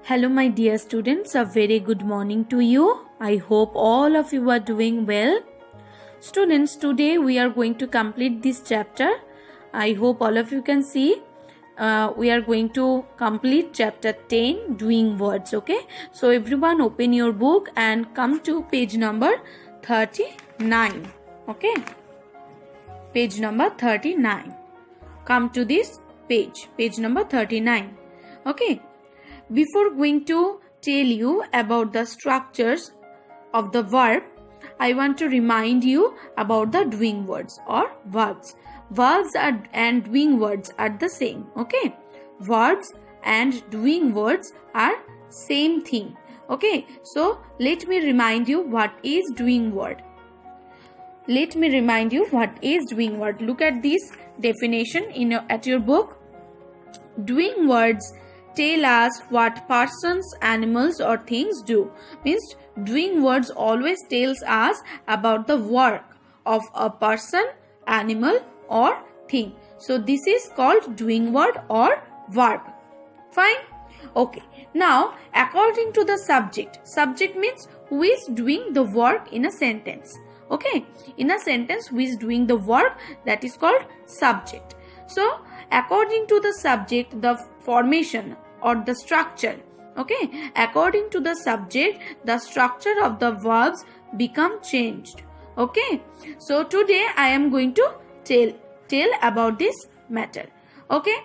Hello my dear students, a very good morning to you. I hope all of you are doing well. Students, today we are going to complete this chapter. I hope all of you can see. We are going to complete chapter 10, doing words, okay? So everyone open your book and come to page number 39, okay? Page number 39. Come to this page number 39, okay? Before going to tell you about the structures of the verb, I want to remind you about the doing words or verbs. Verbs and doing words are the same, okay? Verbs and doing words are same thing, okay? So let me remind you what is doing word. Let me remind you what is doing word. Look at this definition at your book. Doing words tell us what persons, animals or things do. Means doing words always tells us about the work of a person, animal or thing. So this is called doing word or verb. Fine? Okay. Now according to the subject. Subject means who is doing the work in a sentence. Okay. In a sentence who is doing the work, that is called subject. So according to the subject, the formation or the structure, okay, according to the subject, the structure of the verbs become changed, okay. So today I am going to tell about this matter, okay.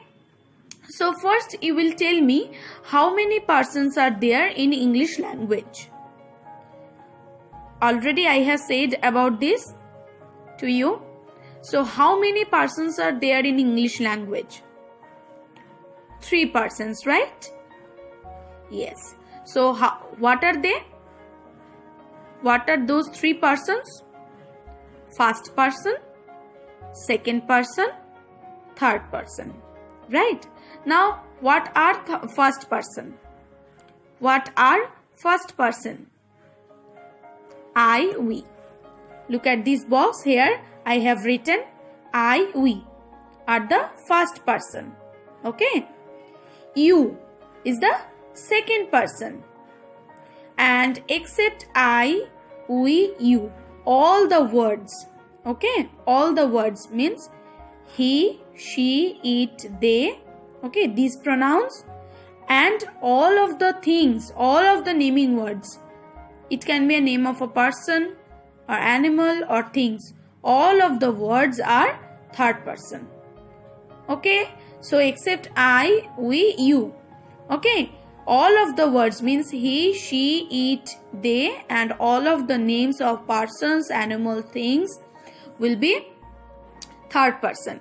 So first you will tell me how many persons are there in English language. Already I have said about this to you. So how many persons are there in English language? 3 persons, right? Yes. So what are they? What are those 3 persons? First person, second person, third person. Right? Now what are first person? What are first person? I, we. Look at this box here. I have written I, we are the first person. Okay. You is the second person. And except I, we, you. All the words. Okay. All the words means he, she, it, they. Okay. These pronouns. And all of the things. All of the naming words. It can be a name of a person or animal or things. All of the words are third person. Okay. So except I, we, you. Okay. All of the words means he, she, it, they and all of the names of persons, animal, things will be third person.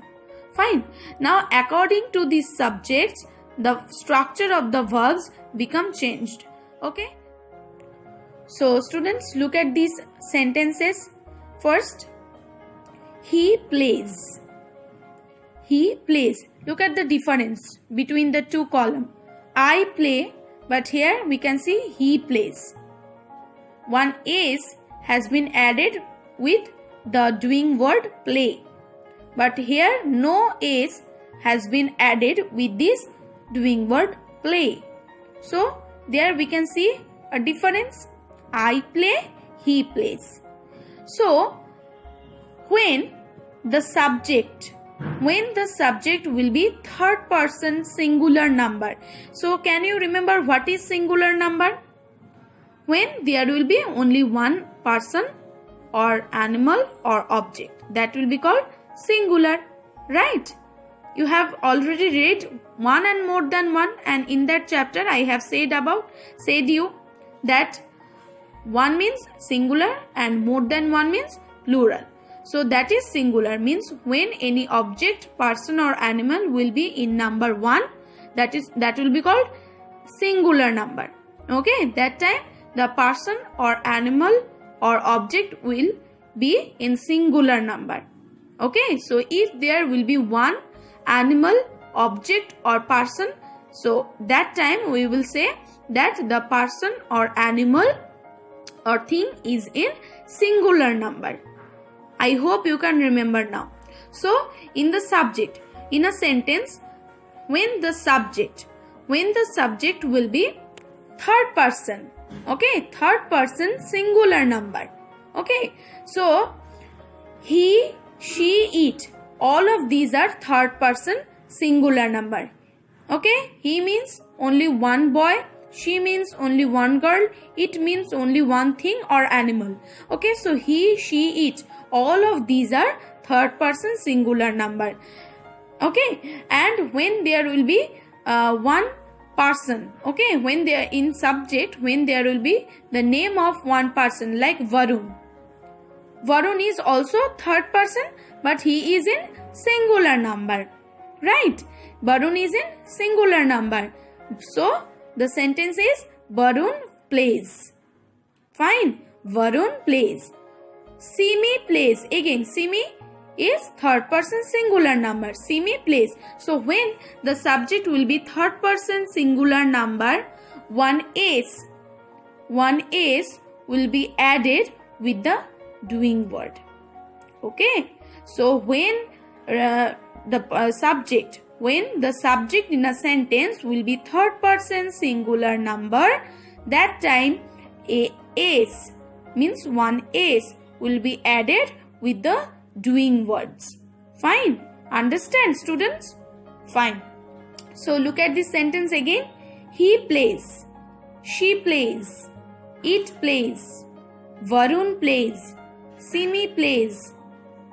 Fine. Now according to these subjects, the structure of the verbs become changed. Okay. So students, look at these sentences. First, he plays. He plays. Look at the difference between the two columns. I play, but here we can see he plays. One S has been added with the doing word play. But here no S has been added with this doing word play. So there we can see a difference. I play, he plays. So when the subject will be third person singular number. So can you remember what is singular number? When there will be only one person or animal or object. That will be called singular, right? You have already read one and more than one, and in that chapter I have said you that one means singular and more than one means plural. So that is singular means when any object, person or animal will be in number 1, that will be called singular number. Okay, that time the person or animal or object will be in singular number. Okay, so if there will be one animal, object or person, so that time we will say that the person or animal or thing is in singular number. I hope you can remember now. So in the subject, in a sentence, when the subject will be third person. Okay, third person singular number. Okay, so he, she, it, all of these are third person singular number. Okay, he means only one boy, she means only one girl, it means only one thing or animal. Okay, so he, she, it, all of these are third person singular number. Okay, and when there will be one person, okay, when they are in subject, when there will be the name of one person, like Varun. Varun is also third person, but he is in singular number, right? Varun is in singular number. So the sentence is Varun plays. Fine. Varun plays. Simi plays. Again, Simi is third person singular number. Simi plays. So when the subject will be third person singular number, one s will be added with the doing word. Okay. So when the subject in a sentence will be third person singular number, that time a s means one s will be added with the doing words. Fine. Understand, students? Fine. So look at this sentence again. He plays, she plays, it plays, Varun plays, Simi plays,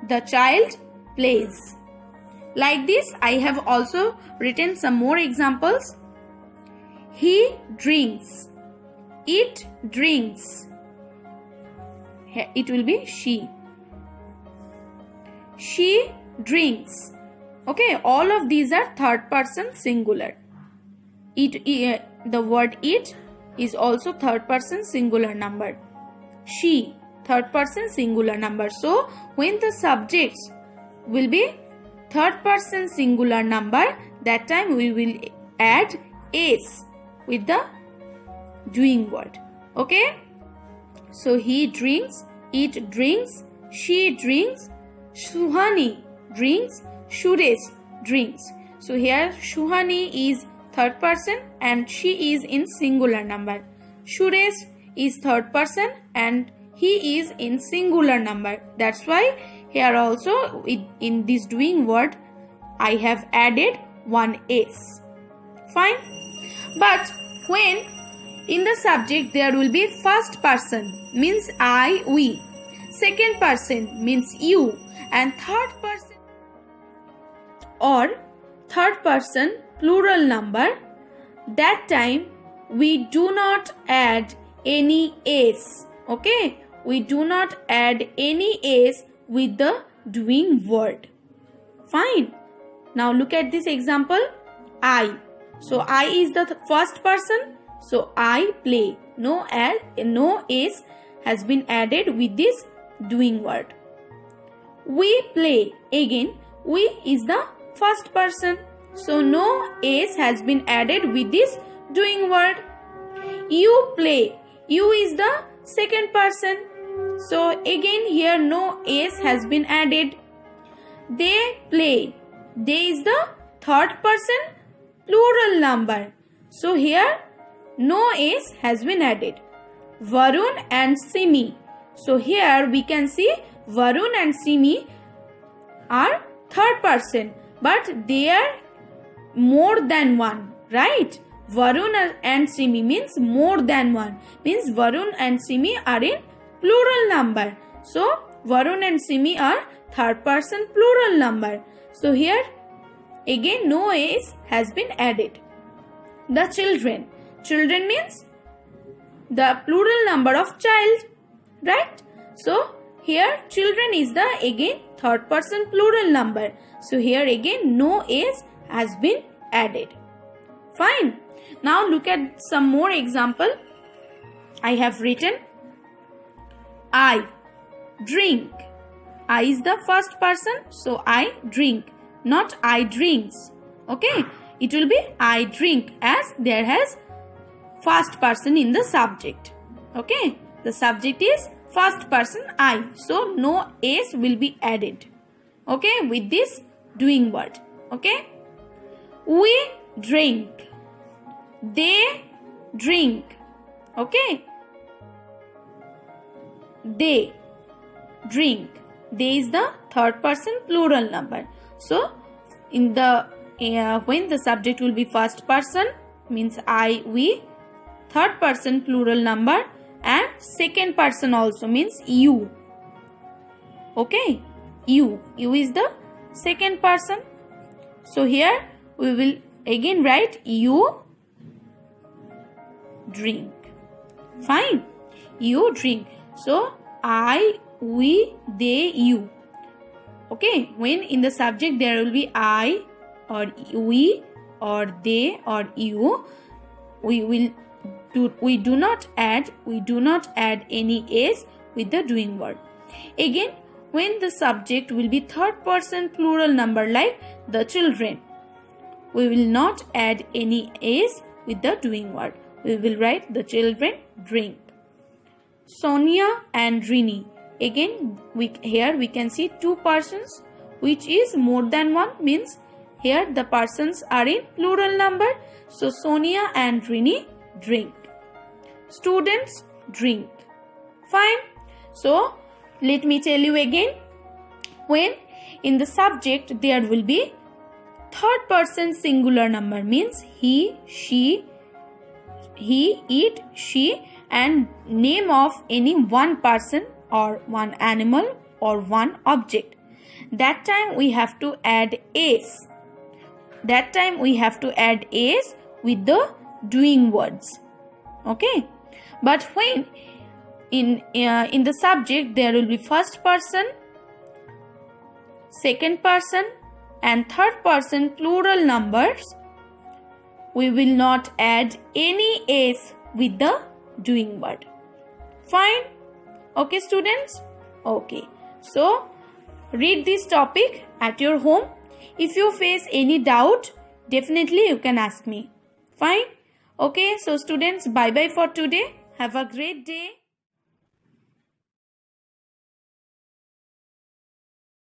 the child plays. Like this, I have also written some more examples. He drinks, it drinks. It will be she. She drinks. Okay, all of these are third person singular. The word it is also third person singular number. She, third person singular number. So when the subjects will be third person singular number, that time we will add s with the doing word. Okay, so he drinks, it drinks, she drinks, Suhani drinks, Suresh drinks. So here Suhani is third person and she is in singular number. Suresh is third person and he is in singular number. That's why here also in this doing word I have added one s. Fine. But when in the subject there will be first person, means I, we. Second person means you. And third person or third person plural number, that time we do not add any s. Okay, we do not add any s with the doing word. Fine. Now look at this example. I. So I is the first person. So I play. No s has been added with this doing word. We play. Again, we is the first person. So no s has been added with this doing word. You play. You is the second person. So again here no s has been added. They play. They is the third person plural number. So here no s has been added. Varun and Simi. So here we can see Varun and Simi are third person, but they are more than one, right? Varun and Simi means more than one. Means Varun and Simi are in plural number. So Varun and Simi are third person plural number. So here again no s has been added. The children. Children means the plural number of child, right? So here children is the again third person plural number. So here again no s has been added. Fine. Now look at some more example. I have written I drink. I is the first person, so I drink, not I drinks. Okay, it will be I drink as there has first person in the subject. Okay, the subject is first person I, so no s will be added. Okay, with this doing word. Okay, we drink. They drink. Okay. They drink. They is the third person plural number. So in the when the subject will be first person, means I, we, third person plural number, and second person also means you. Okay, you is the second person. So here we will again write you drink. Fine, you drink. So I, we, they, you. Okay, when in the subject there will be I or we or they or you, we do not add any s with the doing word. Again, when the subject will be third person plural number like the children, we will not add any s with the doing word. We will write the children drink. Sonia and Rini. Again, here we can see two persons, which is more than one, means here the persons are in plural number. So Sonia and Rini drink. Students drink. Fine. So let me tell you again. When in the subject there will be third person singular number, means he, she, it, she, and name of any one person or one animal or one object. That time we have to add s. That time we have to add s with the doing words. Okay. But when in the subject there will be first person, second person, and third person plural numbers, we will not add any s with the doing word. Fine. Okay, students? Okay. So, read this topic at your home. If you face any doubt, definitely you can ask me. Fine. Okay, so students, bye-bye for today. Have a great day.